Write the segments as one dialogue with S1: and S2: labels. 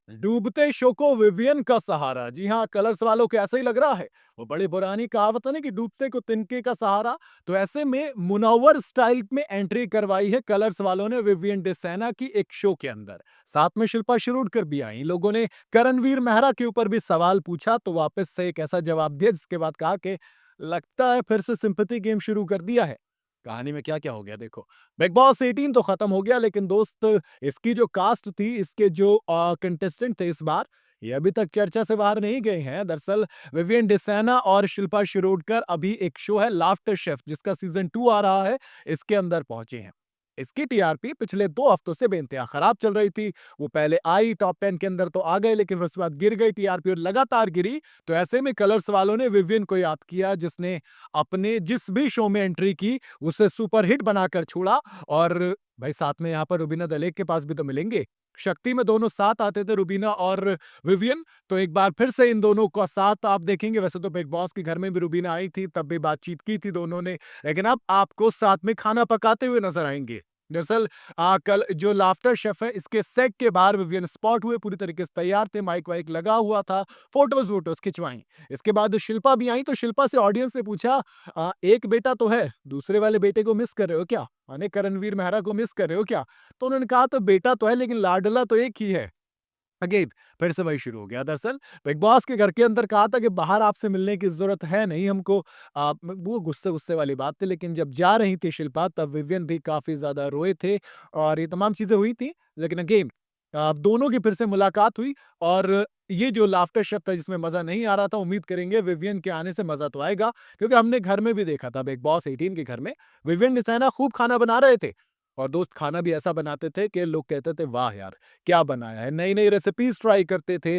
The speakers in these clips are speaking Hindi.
S1: डूबते शो को विवियन का सहारा। जी हाँ, कलर्स वालों को ऐसा ही लग रहा है। वो बड़ी पुरानी कहावत है ना कि डूबते को तिनके का सहारा। तो ऐसे में मुनव्वर स्टाइल में एंट्री करवाई है कलर्स वालों ने विवियन डिसेना की एक शो के अंदर। साथ में शिल्पा शिरोडकर भी आई। लोगों ने करणवीर मेहरा के ऊपर भी सवाल पूछा तो वापस से एक ऐसा जवाब दिया जिसके बाद कहा कि लगता है फिर से सिंपैथी गेम शुरू कर दिया है। कहानी में क्या-क्या हो गया देखो। बिग बॉस 18 तो खत्म हो गया लेकिन दोस्त इसकी जो कास्ट थी, इसके जो कंटेस्टेंट थे इस बार, ये अभी तक चर्चा से बाहर नहीं गए हैं। दरअसल विवियन डिसेना और शिल्पा शिरोडकर अभी एक शो है लाफ्टर शेफ जिसका सीज़न 2 आ रहा है, इसके अंदर पहुँचे हैं। इसकी टीआरपी पिछले 2 हफ्तों से बेइंतहा खराब चल रही थी। वो पहले आई टॉप 10 के अंदर तो आ गए लेकिन फिर उसके बाद गिर गई टीआरपी और लगातार गिरी। तो ऐसे में कलर्स वालों ने विवियन को याद किया जिसने अपने जिस भी शो में एंट्री की उसे सुपरहिट बनाकर छोड़ा और भाई साथ में यहाँ पर रुबीना दलेक के पास भी तो मिलेंगे। शक्ति में दोनों साथ आते थे रुबीना और विवियन, तो एक बार फिर से इन दोनों का साथ आप देखेंगे। वैसे तो बिग बॉस के घर में भी रुबीना आई थी, तब भी बातचीत की थी दोनों ने, लेकिन अब आपको साथ में खाना पकाते हुए नज़र आएँगे। दरअसल कल जो लाफ्टर शेफ है इसके सेट के बाहर विवियन स्पॉट हुए, पूरी तरीके से तैयार थे, माइक वाइक लगा हुआ था, फोटोज़-वोटोज़ खिंचवाई। इसके बाद शिल्पा भी आई तो शिल्पा से ऑडियंस ने पूछा एक बेटा तो है, दूसरे वाले बेटे को मिस कर रहे हो क्या? माने करणवीर मेहरा को मिस कर रहे हो क्या? तो उन्होंने कहा तो बेटा तो है लेकिन लाडला तो एक ही है। अगेन फिर से वही शुरू हो गया। दरअसल बिग बॉस के घर के अंदर कहा था कि बाहर आपसे मिलने की ज़रूरत है नहीं हमको। वो गुस्से-गुस्से वाली बात थी लेकिन जब जा रही थी शिल्पा तब विवियन भी काफ़ी ज़्यादा रोए थे और ये तमाम चीज़ें हुई थी। लेकिन अगेन दोनों की फिर से मुलाकात हुई और ये जो लाफ्टर शेफ था जिसमें मज़ा नहीं आ रहा था, उम्मीद करेंगे विवियन के आने से मज़ा तो आएगा क्योंकि हमने घर में भी देखा था बिग बॉस 18 के घर में विवियन डिसाइना खूब खाना बना रहे थे और दोस्त खाना भी ऐसा बनाते थे कि लोग कहते थे वाह यार! क्या बनाया है? नई-नई रेसिपीज़ ट्राई करते थे।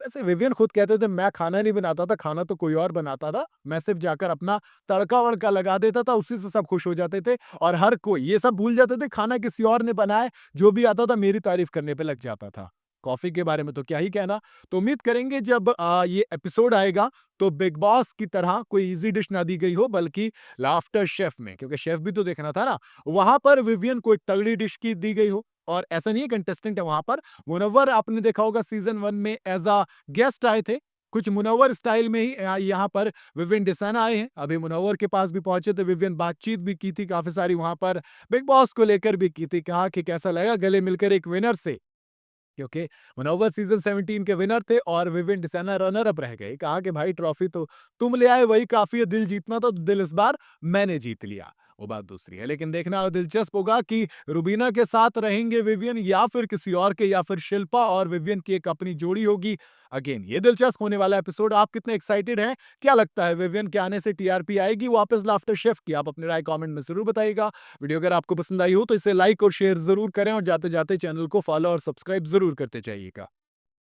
S1: वैसे विवियन खुद कहते थे मैं खाना नहीं बनाता था, खाना तो कोई और बनाता था। मैं सिर्फ़ जाकर अपना तड़का-वड़का लगा देता था, उसी से सब खुश हो जाते थे और हर कोई ये सब भूल जाते थे खाना किसी और ने बनाया है, जो भी आता था मेरी तारीफ़ करने पे लग जाता था। कॉफ़ी के बारे में तो क्या ही कहना। तो उम्मीद करेंगे जब ये एपिसोड आएगा तो बिग बॉस की तरह कोई ईज़ी डिश ना दी गई हो बल्कि लाफ्टर शेफ में, क्योंकि शेफ भी तो देखना था ना, वहाँ पर विवियन को एक तगड़ी डिश की दी गई हो और ऐसा नहीं है कंटेस्टेंट है वहाँ पर। मुनव्वर आपने देखा होगा सीज़न 1 में एज़ अ गेस्ट आए थे। कुछ मुनव्वर स्टाइल में ही यहाँ पर विवियन डिसाना आए हैं। अभी मुनव्वर के पास भी पहुँचे तो विवियन बातचीत भी की थी काफ़ी सारी वहाँ पर, बिग बॉस को लेकर भी की थी। कहा कि कैसा लगा गले मिलकर एक विनर से? क्योंकि मुनव्वर सीज़न 17 के विनर थे और विविन डिसाना रनर अप रह गए। कहा कि भाई ट्रॉफी तो तुम ले आए वही काफ़ी है, दिल जीतना था तो दिल इस बार मैंने जीत लिया। वो बात दूसरी है, लेकिन देखना दिलचस्प होगा कि रुबीना के साथ रहेंगे विवियन या फिर किसी और के या फिर शिल्पा और विवियन की एक अपनी जोड़ी होगी। अगेन ये दिलचस्प होने वाला एपिसोड। आप कितने एक्साइटेड हैं? क्या लगता है विवियन के आने से टीआरपी आएगी वापस लाफ्टर शेफ की? आप अपनी राय कमेंट में ज़रूर बताइएगा। वीडियो अगर आपको पसंद आई हो तो इसे लाइक और शेयर ज़रूर करें और जाते-जाते चैनल को फॉलो और सब्सक्राइब ज़रूर करते जाइएगा।